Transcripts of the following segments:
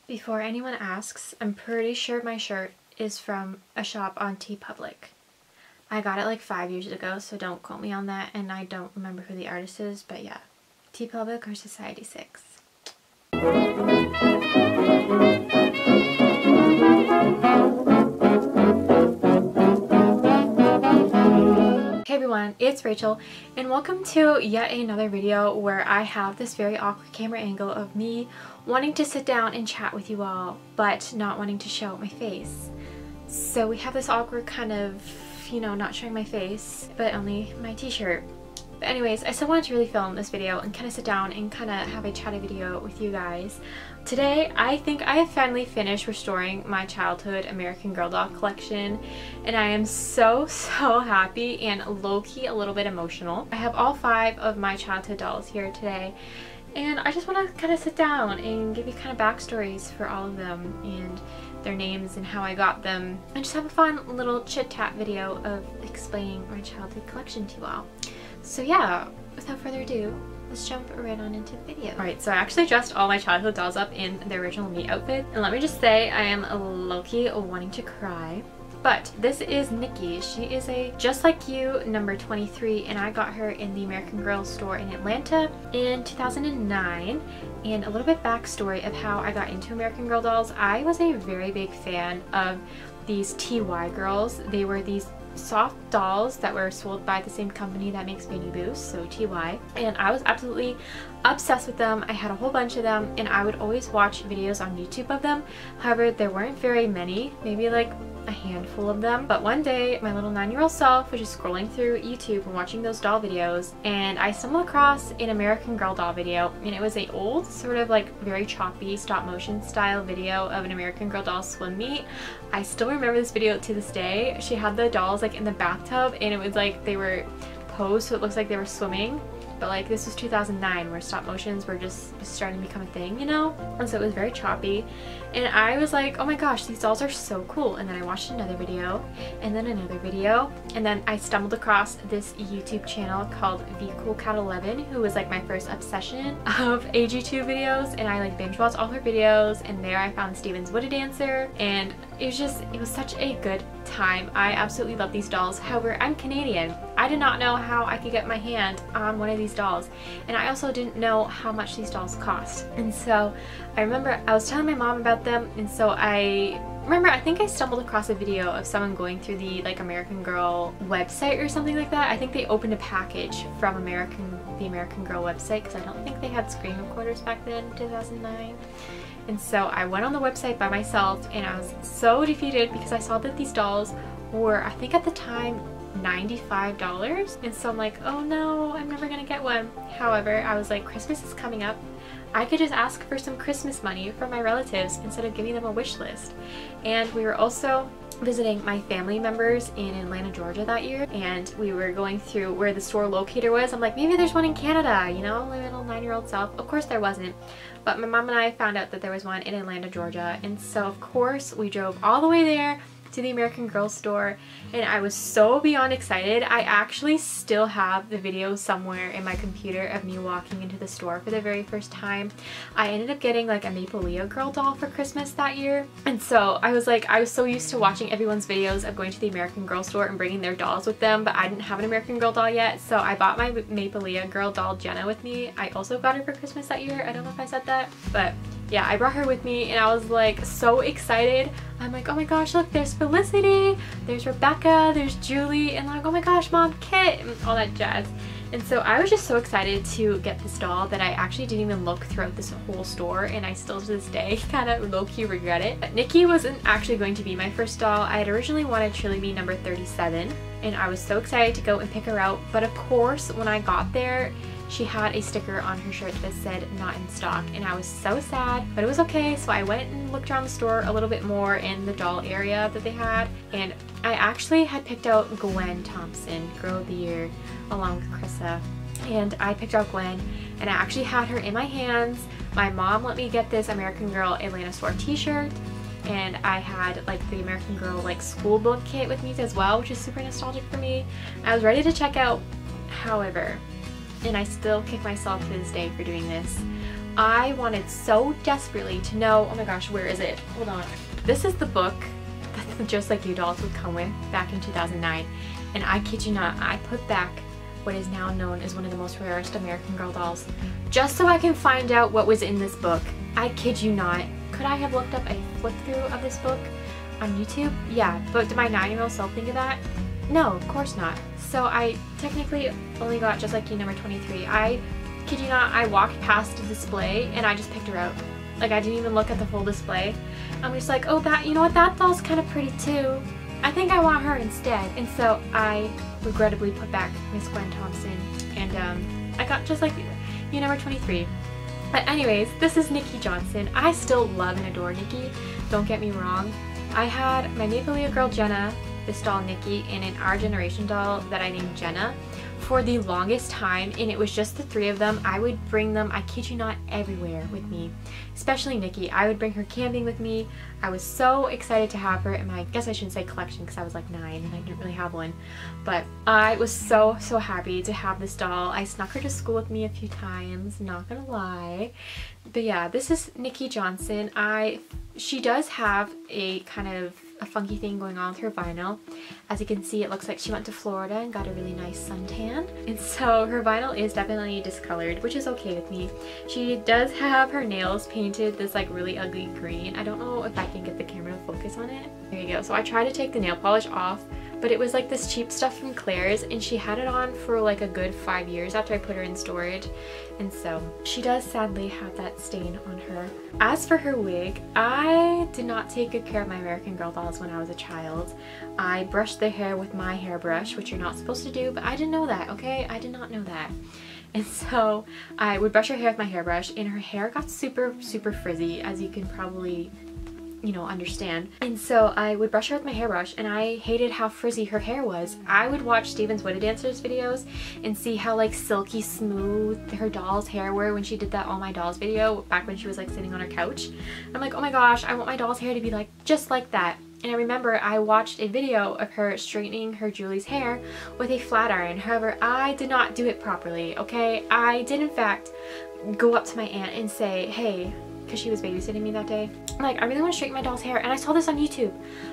Before anyone asks, I'm pretty sure my shirt is from a shop on TeePublic. I got it like 5 years ago, so don't quote me on that, and I don't remember who the artist is, but yeah. TeePublic or Society 6. Hey everyone, it's Rachel, and welcome to yet another video where I have this very awkward camera angle of me wanting to sit down and chat with you all, but not wanting to show my face. So we have this awkward kind of, not showing my face, but only my t-shirt. But anyways, I still wanted to really film this video and kind of sit down and kind of have a chatty video with you guys. Today, I think I have finally finished restoring my childhood American Girl doll collection, and I am so happy and low-key a little bit emotional. I have all 5 of my childhood dolls here today, and I just want to kind of sit down and give you kind of backstories for all of them and their names and how I got them, and just have a fun little chit-chat video of explaining my childhood collection to you all. So yeah, without further ado, let's jump right on into the video. Alright, so I actually dressed all my childhood dolls up in their original me outfit, and let me just say I am low-key wanting to cry. But this is Nikki. She is a Just Like You number 23, and I got her in the American Girl store in Atlanta in 2009. And a little bit backstory of how I got into American Girl dolls. I was a very big fan of these TY girls. They were these soft dolls that were sold by the same company that makes Baby Boost, so TY, and I was absolutely obsessed with them. I had a whole bunch of them, and I would always watch videos on YouTube of them. However, there weren't very many, maybe like a handful of them. But one day, my little 9-year-old self was just scrolling through YouTube and watching those doll videos, and I stumbled across an American Girl doll video, and it was a old, sort of like very choppy stop motion style video of an American Girl doll swim meet. I still remember this video to this day. She had the dolls like in the bathtub, and it was like they were posed so it looks like they were swimming. But like this was 2009 where stop motions were just starting to become a thing, And so it was very choppy. And I was like, oh my gosh, these dolls are so cool. And then I watched another video, and then another video. And then I stumbled across this YouTube channel called VCoolCat11, who was like my first obsession of AG2 videos. And I like binge watched all her videos. And there I found Steven's Wooded Dancer. And it was such a good time. I absolutely love these dolls. However, I'm Canadian. I did not know how I could get my hand on one of these dolls, and I also didn't know how much these dolls cost. And so I remember I was telling my mom about them, and so I think I stumbled across a video of someone going through the like American Girl website or something like that. I think they opened a package from the American Girl website, because I don't think they had screen recorders back then in 2009. And so I went on the website by myself, and I was so defeated because I saw that these dolls were, I think at the time, $95. And so I'm like, oh no, I'm never gonna get one. However, I was like, Christmas is coming up. I could just ask for some Christmas money from my relatives instead of giving them a wish list. And we were also visiting my family members in Atlanta, Georgia that year, and we were going through where the store locator was. I'm like, maybe there's one in Canada, my little 9-year-old self. Of course there wasn't, but my mom and I found out that there was one in Atlanta, Georgia, and so of course we drove all the way there to the American Girl store, and I was so beyond excited. I actually still have the video somewhere in my computer of me walking into the store for the very first time. I ended up getting like a Maple Leo girl doll for Christmas that year, and so I was so used to watching everyone's videos of going to the American Girl store and bringing their dolls with them, but I didn't have an American Girl doll yet, so I bought my Maple Leo girl doll Jenna with me. I also got her for Christmas that year. I don't know if I said that, but yeah, I brought her with me, and I was like so excited. I'm like, oh my gosh, look, there's Felicity, there's Rebecca, there's Julie, and like, oh my gosh, Mom, Kit, and all that jazz. And so I was just so excited to get this doll that I actually didn't even look throughout this whole store, and I still to this day kind of low-key regret it. But Nikki wasn't actually going to be my first doll. I had originally wanted Trilby number 37, and I was so excited to go and pick her out. But of course, when I got there, she had a sticker on her shirt that said not in stock, and I was so sad, but it was okay. So I went and looked around the store a little bit more in the doll area that they had, and I actually had picked out Gwen Thompson, Girl of the Year, along with Krissa. And I picked out Gwen, and I actually had her in my hands. My mom let me get this American Girl Atlanta store t-shirt, and I had like the American Girl like school book kit with me as well, which is super nostalgic for me. I was ready to check out. However, and I still kick myself to this day for doing this, I wanted so desperately to know, oh my gosh, where is it? Hold on. This is the book that the Just Like You dolls would come with back in 2009. And I kid you not, I put back what is now known as one of the most rarest American Girl dolls just so I can find out what was in this book. I kid you not. Could I have looked up a flip through of this book on YouTube? Yeah, but did my 9-year-old self think of that? No, of course not. So I technically only got Just Like You number 23. I kid you not, I walked past the display and I just picked her out. Like, I didn't even look at the full display. I'm just like, oh, that, you know what, that doll's kind of pretty too. I think I want her instead. And so I regrettably put back Miss Gwen Thompson, and I got Just Like You number 23. But anyways, this is Nikki Johnson. I still love and adore Nikki, don't get me wrong. I had my Maple girl Jenna, this doll Nikki, and an Our Generation doll that I named Jenna for the longest time, and it was just the three of them. I would bring them, I kid you not, everywhere with me, especially Nikki. I would bring her camping with me. I was so excited to have her in my, I guess I shouldn't say collection because I was like 9 and I didn't really have one, but I was so happy to have this doll. I snuck her to school with me a few times, not gonna lie. But yeah, this is Nikki Johnson. She does have a kind of a funky thing going on with her vinyl. As you can see, it looks like she went to Florida and got a really nice suntan, and so her vinyl is definitely discolored, which is okay with me. She does have her nails painted this like really ugly green. I don't know if I can get the camera to focus on it. There you go. So I tried to take the nail polish off, but it was like this cheap stuff from Claire's, and she had it on for like a good 5 years after I put her in storage, and so she does sadly have that stain on her. As for her wig, I did not take good care of my American Girl dolls when I was a child. I brushed their hair with my hairbrush, which you're not supposed to do, but I didn't know that, okay? I did not know that. And so I would brush her hair with my hairbrush, and her hair got super frizzy, as you can probably, you know, understand. And so I would brush her with my hairbrush, and I hated how frizzy her hair was. I would watch Steven's Widow Dancers videos and see how like silky smooth her doll's hair were when she did that All My Dolls video back when she was like sitting on her couch. I'm like, oh my gosh, I want my doll's hair to be like just like that. And I remember I watched a video of her straightening her Julie's hair with a flat iron. However, I did not do it properly, okay? I did in fact go up to my aunt and say, hey, because she was babysitting me that day, I'm like, I really want to straighten my doll's hair. And I saw this on YouTube.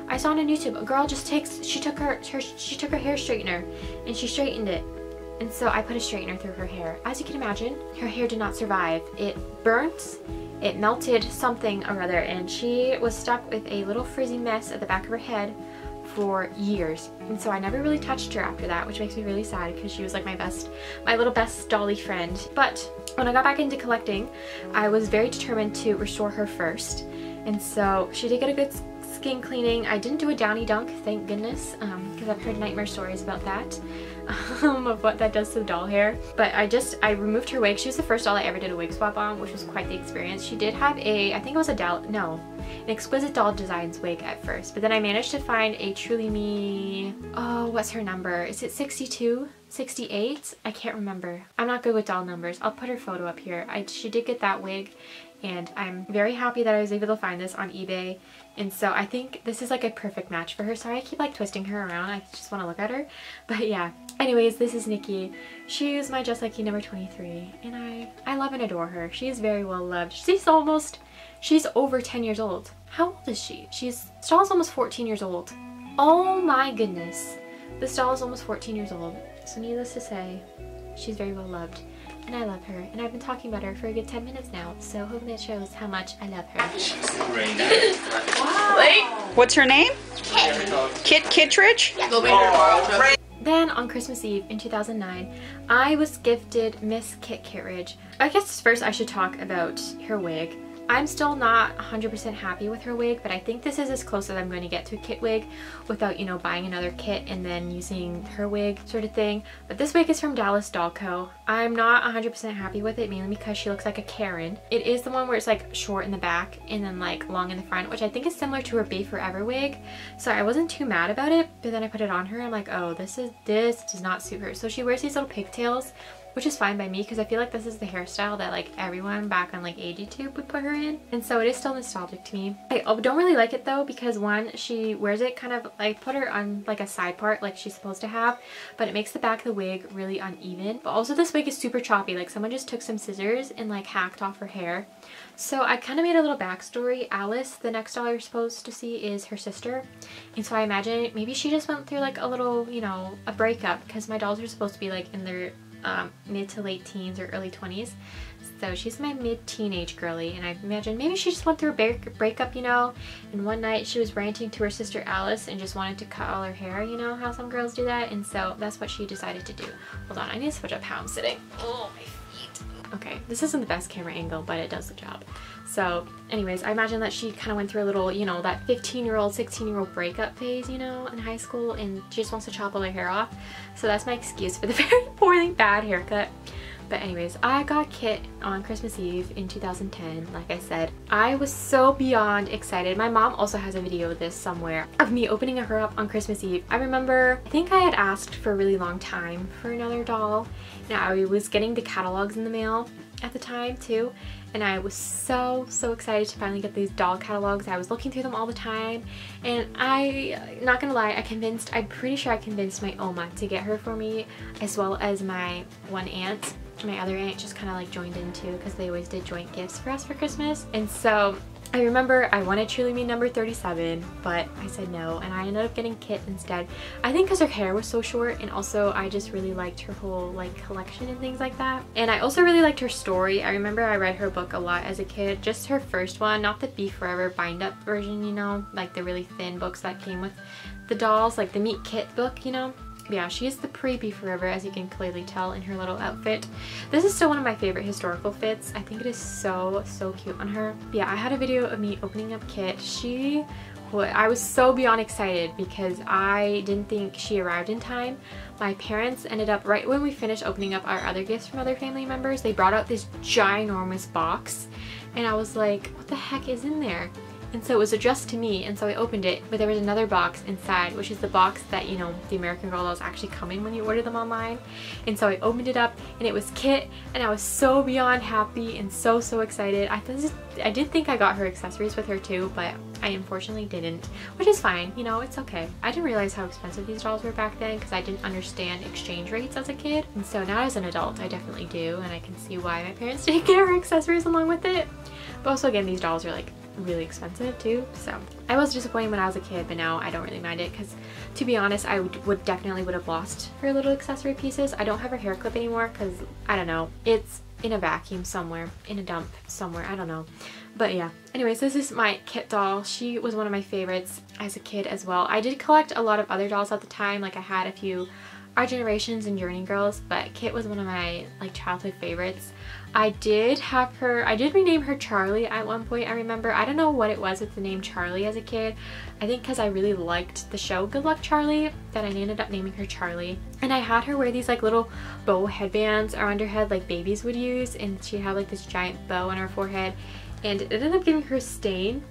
I saw it on YouTube. A girl just she took her hair straightener and she straightened it. And so I put a straightener through her hair. As you can imagine, her hair did not survive. It burnt, it melted something or other, and she was stuck with a little frizzy mess at the back of her head for years. And so I never really touched her after that, which makes me really sad because she was like my little best dolly friend. But when I got back into collecting, I was very determined to restore her first. And so she did get a good skin cleaning. I didn't do a downy dunk, thank goodness, because I've heard nightmare stories about that, of what that does to the doll hair. But I removed her wig. She was the first doll I ever did a wig swap on, which was quite the experience. She did have I think it was an Exquisite Doll Designs wig at first, but then I managed to find a Truly Me, oh, what's her number? Is it 62? 68? I can't remember. I'm not good with doll numbers. I'll put her photo up here. She did get that wig, and I'm very happy that I was able to find this on eBay. And so I think this is like a perfect match for her. Sorry I keep like twisting her around. I just want to look at her. But yeah. Anyways, this is Nikki. She is my Just Like You number 23, and I love and adore her. She is very well loved. She's over 10 years old. How old is she? This doll is almost 14 years old. Oh my goodness. This doll is almost 14 years old. So needless to say, she's very well loved. And I love her. And I've been talking about her for a good 10 minutes now. So hopefully it shows how much I love her. Wow. Like, what's her name? Kit Kittredge? Yeah. Then on Christmas Eve in 2009, I was gifted Miss Kit Kittredge. I guess first I should talk about her wig. I'm still not 100% happy with her wig, but I think this is as close as I'm going to get to a kit wig without, you know, buying another kit and then using her wig sort of thing. But this wig is from Dallas Doll Co. I'm not 100% happy with it, mainly because she looks like a Karen. It is the one where it's like short in the back and then like long in the front, which I think is similar to her Bay Forever wig. So I wasn't too mad about it, but then I put it on her. I'm like, oh, this does not suit her. So she wears these little pigtails which is fine by me because I feel like this is the hairstyle that like everyone back on like AGTube would put her in, and so it is still nostalgic to me. I don't really like it though because one, she wears it kind of like put her on like a side part like she's supposed to have, but it makes the back of the wig really uneven. But also this wig is super choppy, like someone just took some scissors and like hacked off her hair. So I kind of made a little backstory. Alice, the next doll you're supposed to see, is her sister, and so I imagine maybe she just went through like a little, you know, a breakup, because my dolls are supposed to be like in their mid to late teens or early 20s. So she's my mid-teenage girly, and I imagine maybe she just went through a breakup, you know, and one night she was ranting to her sister Alice and just wanted to cut all her hair, you know how some girls do that, and so that's what she decided to do. Hold on, I need to switch up how I'm sitting. Oh, my feet. Okay, this isn't the best camera angle, but it does the job. So anyways, I imagine that she kind of went through a little, you know, that 15-year-old, 16-year-old breakup phase, you know, in high school, and she just wants to chop all her hair off. So that's my excuse for the very poorly bad haircut. But anyways, I got Kit on Christmas Eve in 2010, like I said. I was so beyond excited. My mom also has a video of this somewhere, of me opening her up on Christmas Eve. I remember, I think I had asked for a really long time for another doll, and I was getting the catalogs in the mail at the time too, and I was so excited to finally get these doll catalogs. I was looking through them all the time, and not gonna lie, I'm pretty sure I convinced my Oma to get her for me, as well as my one aunt. My other aunt just kind of like joined in too, because they always did joint gifts for us for Christmas. And so I remember I wanted Truly Me number 37, but I said no, and I ended up getting Kit instead. I think because her hair was so short, and also I just really liked her whole like collection and things like that. And I also really liked her story. I remember I read her book a lot as a kid, just her first one, not the Be Forever bind up version, you know, like the really thin books that came with the dolls, like the Meet Kit book, you know. Yeah, she is the pre-Be Forever, as you can clearly tell in her little outfit. This is still one of my favorite historical fits. I think it is so cute on her. But yeah, I had a video of me opening up Kit. I was so beyond excited because I didn't think she arrived in time. My parents ended up, right when we finished opening up our other gifts from other family members, they brought out this ginormous box, and I was like, what the heck is in there? And so it was addressed to me, and so I opened it, but there was another box inside, which is the box that, you know, the American Girl dolls actually come in when you order them online. And so I opened it up, and it was Kit, and I was so beyond happy and so excited. I did think I got her accessories with her too, but I unfortunately didn't, which is fine, you know, it's okay. I didn't realize how expensive these dolls were back then because I didn't understand exchange rates as a kid. And so now as an adult, I definitely do, and I can see why my parents didn't get her accessories along with it. But also, again, these dolls are like really expensive too, so I was disappointed when I was a kid, but now I don't really mind it because, to be honest, I would definitely have lost her little accessory pieces. I don't have her hair clip anymore because, I don't know, it's in a vacuum somewhere, in a dump somewhere, I don't know. But yeah, anyways, this is my Kit doll. She was one of my favorites as a kid as well. I did collect a lot of other dolls at the time, like I had a few Our Generations and Journey Girls, but Kit was one of my like childhood favorites. I did rename her Charlie at one point, I remember. I don't know what it was with the name Charlie as a kid. I think because I really liked the show Good Luck Charlie that I ended up naming her Charlie. And I had her wear these like little bow headbands around her head like babies would use, and she had like this giant bow on her forehead, and it ended up giving her a stain.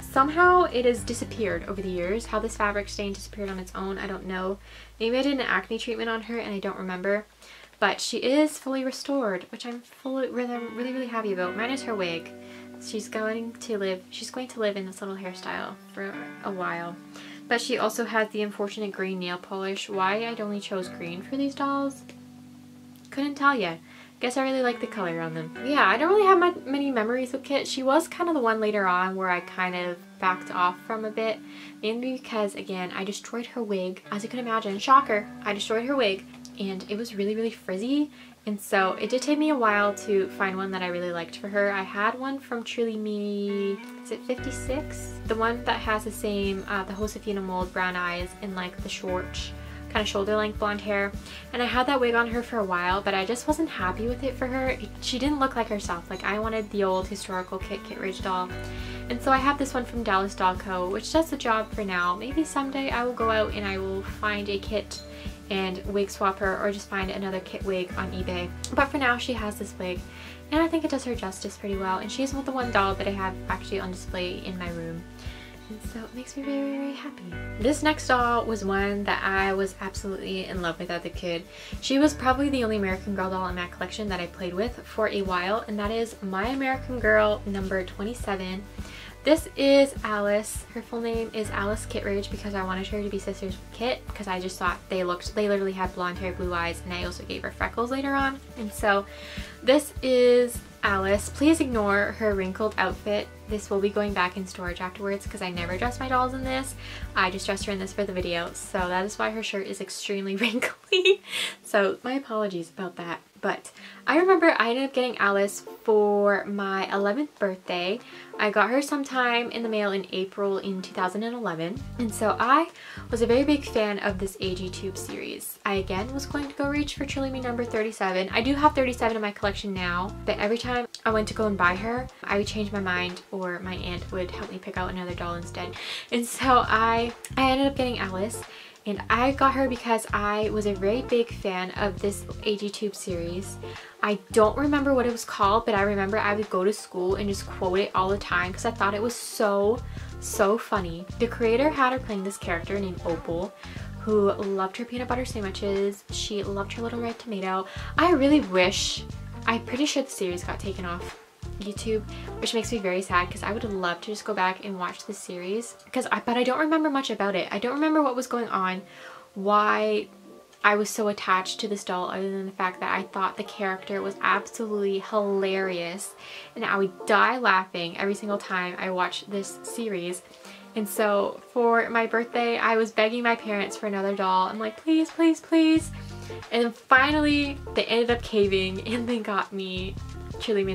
Somehow it has disappeared over the years. How this fabric stain disappeared on its own, I don't know. Maybe I did an acne treatment on her and I don't remember. But she is fully restored, which I'm really happy about. Minus her wig. She's going to live in this little hairstyle for a while. But she also has the unfortunate green nail polish. Why I only chose green for these dolls, couldn't tell you. Guess I really like the color on them. Yeah, I don't really have many memories with Kit. She was kind of the one later on where I kind of backed off from a bit. Mainly because, again, I destroyed her wig. As you can imagine, shocker, I destroyed her wig. And it was really frizzy, and so it did take me a while to find one that I really liked for her. I had one from Truly Me, is it 56? The one that has the same, the Josefina mold brown eyes and like the short kind of shoulder length blonde hair, and I had that wig on her for a while, but I just wasn't happy with it for her. She didn't look like herself. Like, I wanted the old historical Kit Ridge doll. And so I have this one from Dallas Doll Co., which does the job for now. Maybe someday I will go out and I will find a Kit and wig swap her, or just find another Kit wig on eBay. But for now, she has this wig, and I think it does her justice pretty well. And she's the one doll that I have actually on display in my room. And so it makes me very, very happy. This next doll was one that I was absolutely in love with as a kid. She was probably the only American Girl doll in my collection that I played with for a while, and that is My American Girl number 27. This is Alice. Her full name is Alice Kittredge because I wanted her to be sisters with Kit because I just thought they literally had blonde hair, blue eyes, and I also gave her freckles later on. And so this is Alice. Please ignore her wrinkled outfit. This will be going back in storage afterwards because I never dress my dolls in this. I just dressed her in this for the video, so that is why her shirt is extremely wrinkly. So my apologies about that. But I remember I ended up getting Alice for my 11th birthday. I got her sometime in the mail in April in 2011. And so I was a very big fan of this AG-Tube series. I again was going to go reach for Truly Me number 37. I do have 37 in my collection now, but every time I went to go and buy her, I would change my mind or my aunt would help me pick out another doll instead. And so I ended up getting Alice. And I got her because I was a very big fan of this AG-Tube series. I don't remember what it was called, but I remember I would go to school and just quote it all the time because I thought it was so funny. The creator had her playing this character named Opal, who loved her peanut butter sandwiches. She loved her little red tomato. I really wish, I'm pretty sure the series got taken off YouTube, which makes me very sad because I would love to just go back and watch this series but I don't remember much about it. I don't remember what was going on, why I was so attached to this doll, other than the fact that I thought the character was absolutely hilarious and I would die laughing every single time I watched this series. And so for my birthday, I was begging my parents for another doll. I'm like, please, please, please. And then finally they ended up caving and they got me Truly Me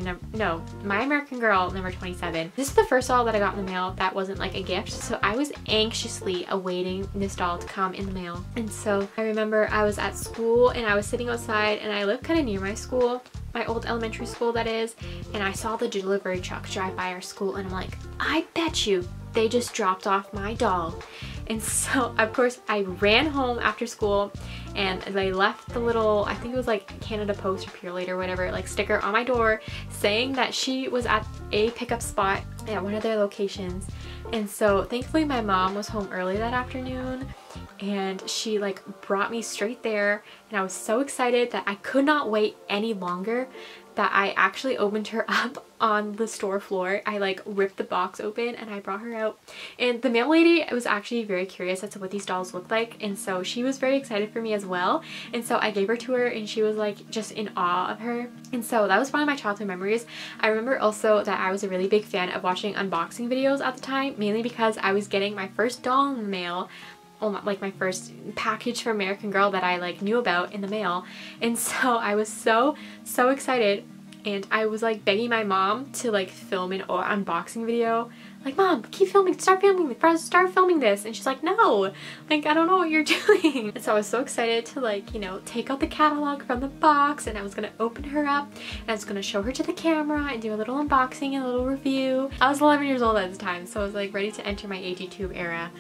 My American Girl number 27. This is the first doll that I got in the mail that wasn't like a gift, so I was anxiously awaiting this doll to come in the mail. And so I remember I was at school and I was sitting outside, and I live kind of near my school, my old elementary school that is, and I saw the delivery truck drive by our school and I'm like, I bet you they just dropped off my doll. And so of course I ran home after school and they left the little, I think it was like Canada Post or Purolite or whatever, like sticker on my door saying that she was at a pickup spot at one of their locations. And so thankfully my mom was home early that afternoon and she like brought me straight there, and I was so excited that I could not wait any longer that I actually opened her up on the store floor. I like ripped the box open and I brought her out, and the mail lady was actually very curious as to what these dolls looked like, and so she was very excited for me as well. And so I gave her to her and she was like just in awe of her, and so that was one of my childhood memories. I remember also that I was a really big fan of watching unboxing videos at the time, mainly because I was getting my first doll in the mail, like my first package for American Girl that I like knew about in the mail. And so I was so excited, and I was like begging my mom to like film an unboxing video, like, Mom, keep filming, start filming this. And she's like, no, like I don't know what you're doing. And so I was so excited to like, you know, take out the catalog from the box, and I was gonna open her up and I was gonna show her to the camera and do a little unboxing and a little review. I was 11 years old at the time, so I was like ready to enter my AG-Tube era.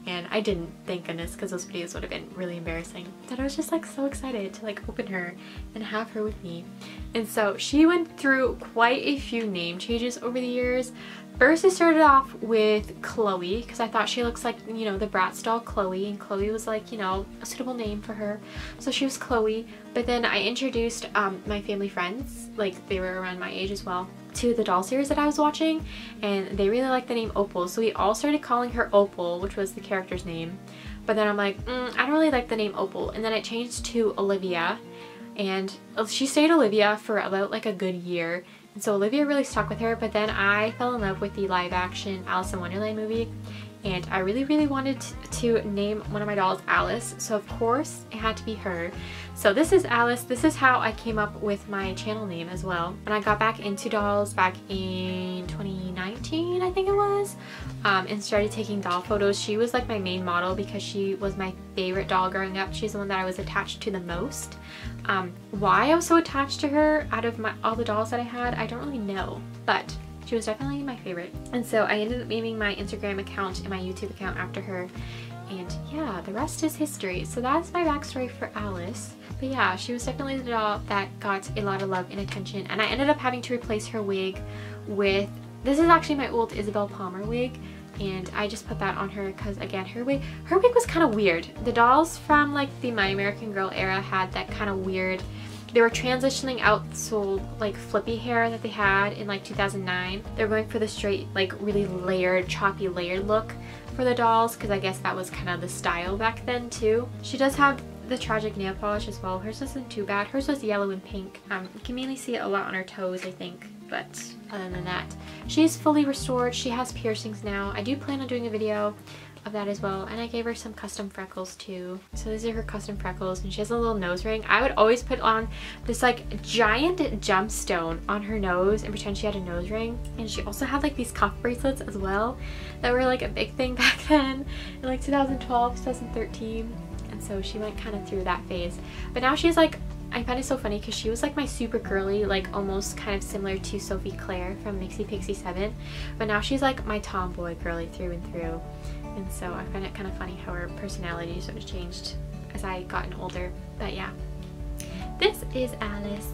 And I didn't, thank goodness, because those videos would have been really embarrassing. But I was just like so excited to like open her and have her with me. And so she went through quite a few name changes over the years. First I started off with Chloe because I thought she looks like, you know, the Bratz doll Chloe, and Chloe was like, you know, a suitable name for her. So she was Chloe. But then I introduced my family friends, like they were around my age as well, to the doll series that I was watching, and they really liked the name Opal, so we all started calling her Opal, which was the character's name. But then I'm like, I don't really like the name Opal, and then it changed to Olivia, and she stayed Olivia for about like a good year, and so Olivia really stuck with her. But then I fell in love with the live action Alice in Wonderland movie, and I really wanted to name one of my dolls Alice, so of course it had to be her. So this is Alice. This is how I came up with my channel name as well. And I got back into dolls back in 2019, I think it was, and started taking doll photos. She was like my main model because she was my favorite doll growing up. She's the one that I was attached to the most. Why I was so attached to her out of all the dolls that I had, I don't really know, but she was definitely my favorite. And so I ended up naming my Instagram account and my YouTube account after her. And yeah, the rest is history. So that's my backstory for Alice. But yeah, she was definitely the doll that got a lot of love and attention. And I ended up having to replace her wig with, this is actually my old Isabel Palmer wig. and I just put that on her because, again, her wig was kind of weird. The dolls from like the My American Girl era had that kind of weird, they were transitioning out so like flippy hair that they had in like 2009. They're going for the straight, like really layered, choppy layered look for the dolls, because I guess that was kind of the style back then too. She does have the tragic nail polish as well. Hers isn't too bad. Hers was yellow and pink. You can mainly see it a lot on her toes, I think, but other than that, she's fully restored. She has piercings now. I do plan on doing a video of that as well, and I gave her some custom freckles too. So these are her custom freckles, and she has a little nose ring. I would always put on this like giant gemstone on her nose and pretend she had a nose ring. And she also had like these cuff bracelets as well that were like a big thing back then in like 2012, 2013. And so she went kind of through that phase, but now she's like, I find it so funny because she was like my super girly, like almost kind of similar to Sophie Claire from Mixie Pixie 7, but now she's like my tomboy girly through and through. And so I find it kind of funny how her personality sort of changed as I gotten older. But yeah, this is Alice.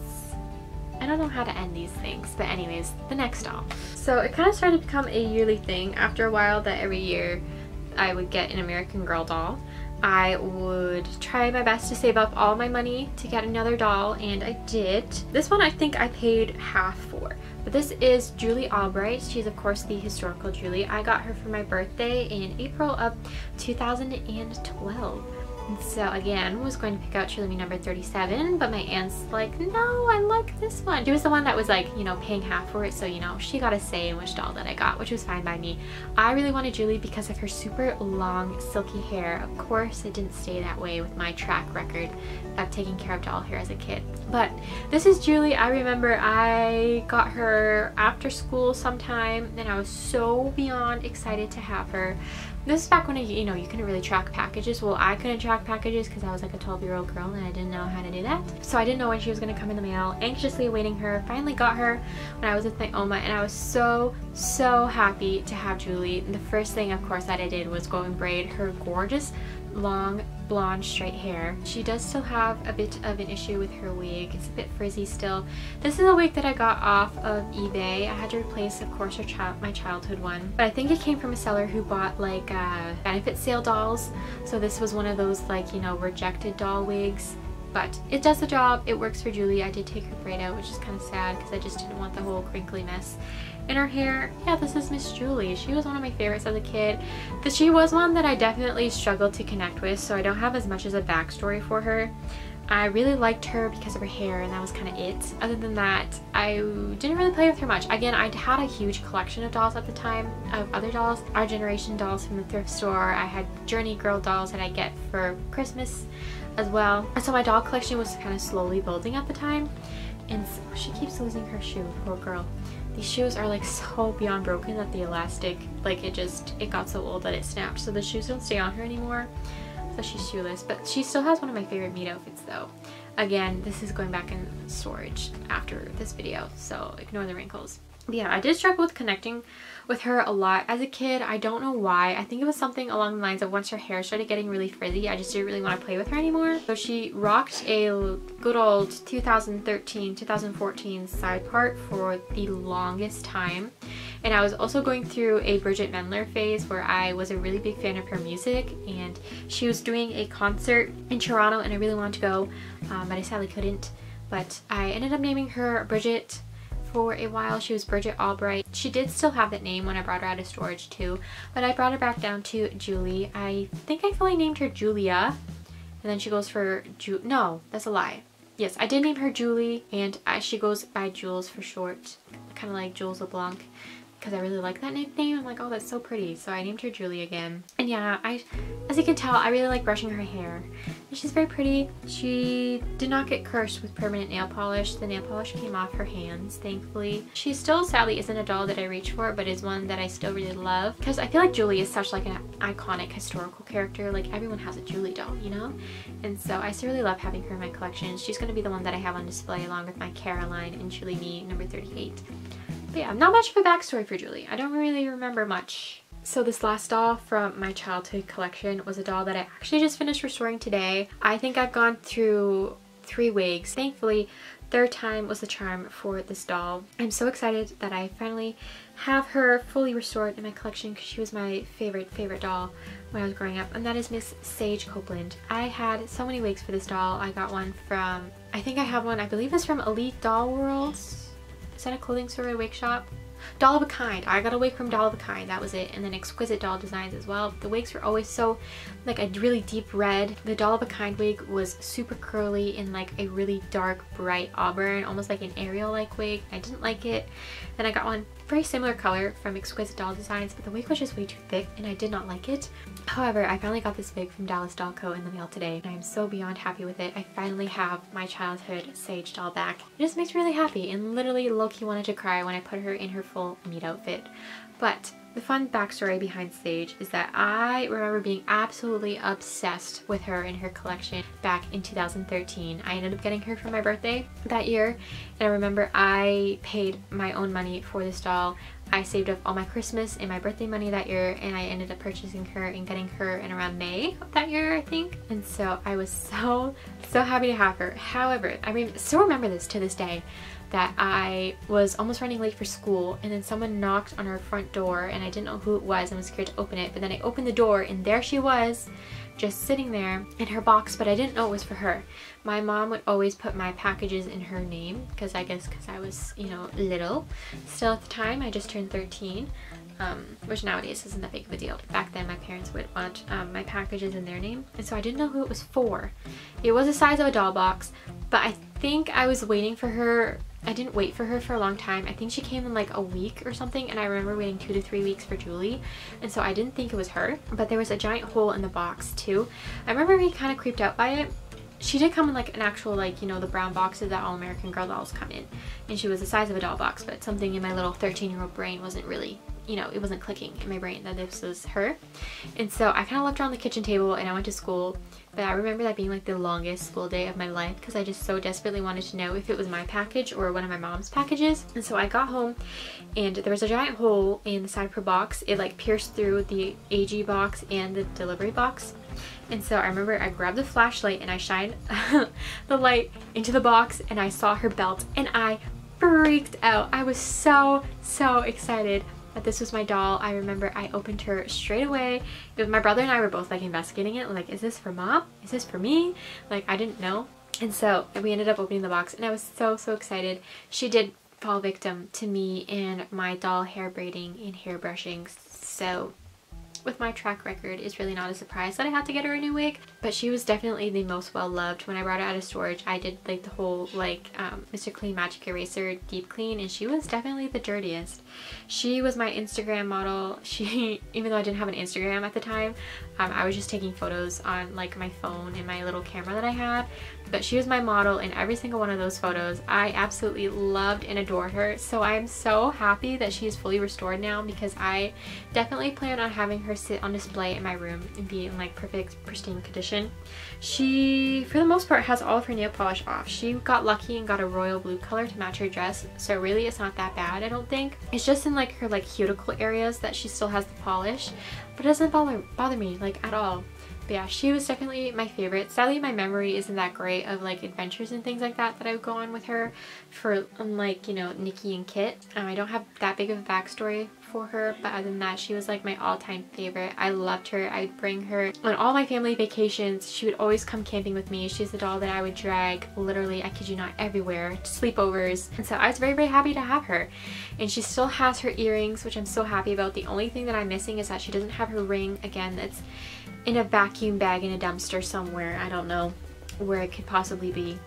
I don't know how to end these things, but anyways, the next doll. So it kind of started to become a yearly thing after a while, that every year I would get an American Girl doll. I would try my best to save up all my money to get another doll, and I did. This one I think I paid half for, but this is Julie Albright. She's of course the historical Julie. I got her for my birthday in April of 2012. And so again, was going to pick out Truly Me number 37, but my aunt's like, no, I like this one. She was the one that was like, you know, paying half for it, so you know, she got a say in which doll that I got, which was fine by me. I really wanted Julie because of her super long silky hair. Of course it didn't stay that way with my track record of taking care of doll hair as a kid. But this is Julie. I remember I got her after school sometime, and I was so beyond excited to have her. This is back when you know, you couldn't really track packages. Well, I couldn't track packages because I was like a 12-year-old girl and I didn't know how to do that. So I didn't know when she was going to come in the mail. Anxiously awaiting her. Finally got her when I was with my Oma, and I was so happy to have Julie. And the first thing, of course, that I did was go and braid her gorgeous long blonde straight hair. She does still have a bit of an issue with her wig. It's a bit frizzy still. This is a wig that I got off of eBay. I had to replace, of course, my childhood one, but I think it came from a seller who bought like benefit sale dolls. So this was one of those, like, you know, rejected doll wigs. But it does the job. It works for Julie. I did take her braid out, which is kind of sad because I just didn't want the whole crinkly mess in her hair. Yeah, this is Miss Julie. She was one of my favorites as a kid. She was one that I definitely struggled to connect with, so I don't have as much as a backstory for her. I really liked her because of her hair, and that was kind of it. Other than that, I didn't really play with her much. Again, I had a huge collection of dolls at the time, of other dolls, Our Generation dolls from the thrift store. I had Journey Girl dolls that I get for Christmas as well. And so my doll collection was kind of slowly building at the time. And so she keeps losing her shoe, poor girl. These shoes are like so beyond broken that the elastic, like it got so old that it snapped. So the shoes don't stay on her anymore. So she's shoeless, but she still has one of my favorite meat outfits though. Again, this is going back in storage after this video, so ignore the wrinkles. But yeah, I did struggle with connecting with her a lot as a kid. I don't know why. I think it was something along the lines of once her hair started getting really frizzy, I just didn't really want to play with her anymore. So she rocked a good old 2013-2014 side part for the longest time. And I was also going through a Bridget Mendler phase where I was a really big fan of her music, and she was doing a concert in Toronto and I really wanted to go, but I sadly couldn't. But I ended up naming her Bridget for a while. She was Bridget Albright. She did still have that name when I brought her out of storage too, but I brought her back down to Julie. I think I fully named her Julia, and then she goes for no, that's a lie. Yes, I did name her Julie, and she goes by Jules for short, kind of like Jules LeBlanc, because I really like that nickname. I'm like, oh, that's so pretty. So I named her Julie again. And yeah, as you can tell, I really like brushing her hair. And she's very pretty. She did not get cursed with permanent nail polish. The nail polish came off her hands, thankfully. She still sadly isn't a doll that I reach for, but is one that I still really love. Because I feel like Julie is such like an iconic historical character. Like everyone has a Julie doll, you know? And so I still really love having her in my collection. She's going to be the one that I have on display along with my Caroline and Truly Me number 38. But yeah, not much of a backstory for Julie. I don't really remember much. So this last doll from my childhood collection was a doll that I actually just finished restoring today. I think I've gone through 3 wigs. Thankfully, third time was the charm for this doll. I'm so excited that I finally have her fully restored in my collection because she was my favorite doll when I was growing up, and that is Miss Sage Copeland. I had so many wigs for this doll. I got one from, I think I have one, I believe it's from Elite Doll Worlds. Is that a clothing store or wig shop? Doll of a Kind. I got a wig from Doll of a Kind, that was it. And then Exquisite Doll Designs as well. The wigs were always so like a really deep red. The Doll of a Kind wig was super curly in like a really dark bright auburn, almost like an Ariel like wig. I didn't like it. Then I got one very similar color from Exquisite Doll Designs, but the wig was just way too thick and I did not like it. However, I finally got this wig from Dallas Doll Co. in the mail today and I am so beyond happy with it. I finally have my childhood Sage doll back. It just makes me really happy and literally low-key wanted to cry when I put her in her full meat outfit. But the fun backstory behind Sage is that I remember being absolutely obsessed with her in her collection back in 2013. I ended up getting her for my birthday that year, and I remember I paid my own money for this doll. I saved up all my Christmas and my birthday money that year, and I ended up purchasing her and getting her in around May of that year, I think. And so I was so happy to have her. However, I still remember this to this day, that I was almost running late for school and then someone knocked on our front door and I didn't know who it was and was scared to open it, but then I opened the door and there she was, just sitting there in her box, but I didn't know it was for her. My mom would always put my packages in her name because I guess because I was, you know, little still at the time. I just turned 13, which nowadays isn't that big of a deal. Back then my parents would want my packages in their name, and so I didn't know who it was for. It was the size of a doll box, but I think I was waiting for her. I didn't wait for her for a long time. I think she came in like a week or something, and I remember waiting 2 to 3 weeks for Julie, and so I didn't think it was her. But there was a giant hole in the box too. I remember being kind of creeped out by it. She did come in like an actual, like, you know, the brown boxes that all American Girl dolls come in, and she was the size of a doll box, but something in my little 13-year-old brain wasn't really, you know, it wasn't clicking in my brain that this was her. And so I kind of left her on the kitchen table and I went to school. But I remember that being like the longest school day of my life because I just so desperately wanted to know if it was my package or one of my mom's packages. And so I got home and there was a giant hole in the side of her box. It like pierced through the AG box and the delivery box. And so I remember I grabbed the flashlight and I shined the light into the box and I saw her belt and I freaked out. I was so excited that this was my doll. I remember I opened her straight away. My brother and I were both like investigating it, like, is this for mom? Is this for me? Like, I didn't know. And so we ended up opening the box and I was so excited. She did fall victim to me and my doll hair braiding and hair brushing. So with my track record, it's really not a surprise that I had to get her a new wig, but she was definitely the most well loved. When I brought her out of storage, I did like the whole like Mr. Clean Magic Eraser deep clean, and she was definitely the dirtiest. She was my Instagram model. She, even though I didn't have an Instagram at the time, I was just taking photos on like my phone and my little camera that I had, but she was my model in every single one of those photos. I absolutely loved and adored her, so I'm so happy that she is fully restored now because I definitely plan on having her sit on display in my room and be in like perfect pristine condition. She, for the most part, has all of her nail polish off. She got lucky and got a royal blue color to match her dress, so really it's not that bad, I don't think. It's just in like her like cuticle areas that she still has the polish, but it doesn't bother me like at all. But yeah, she was definitely my favorite. Sadly, my memory isn't that great of like adventures and things like that I would go on with her for, unlike, you know, Nikki and Kit. I don't have that big of a backstory for her, but other than that, she was like my all-time favorite. I loved her. I'd bring her on all my family vacations. She would always come camping with me. She's the doll that I would drag, literally, I kid you not, everywhere, sleepovers. And so I was very happy to have her. And she still has her earrings, which I'm so happy about. The only thing that I'm missing is that she doesn't have her ring. Again, that's in a vacuum bag in a dumpster somewhere. I don't know where it could possibly be.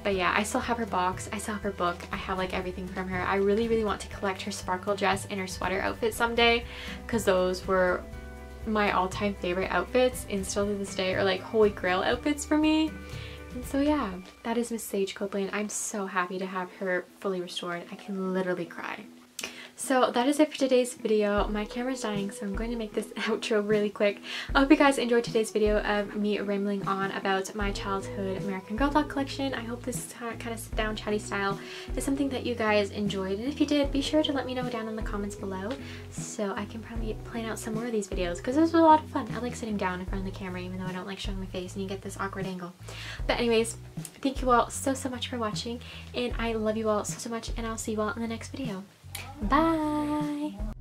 But yeah, I still have her box, I still have her book, I have like everything from her. I really want to collect her sparkle dress and her sweater outfit someday because those were my all-time favorite outfits and still to this day are like holy grail outfits for me. And so yeah, that is Miss Sage Copeland. I'm so happy to have her fully restored. I can literally cry. So that is it for today's video. My camera's dying, so I'm going to make this outro really quick. I hope you guys enjoyed today's video of me rambling on about my childhood American Girl doll collection. I hope this kind of sit down chatty style is something that you guys enjoyed, and if you did, be sure to let me know down in the comments below so I can probably plan out some more of these videos, because this was a lot of fun. I like sitting down in front of the camera even though I don't like showing my face and you get this awkward angle. But anyways, thank you all so much for watching, and I love you all so much, and I'll see you all in the next video. Bye!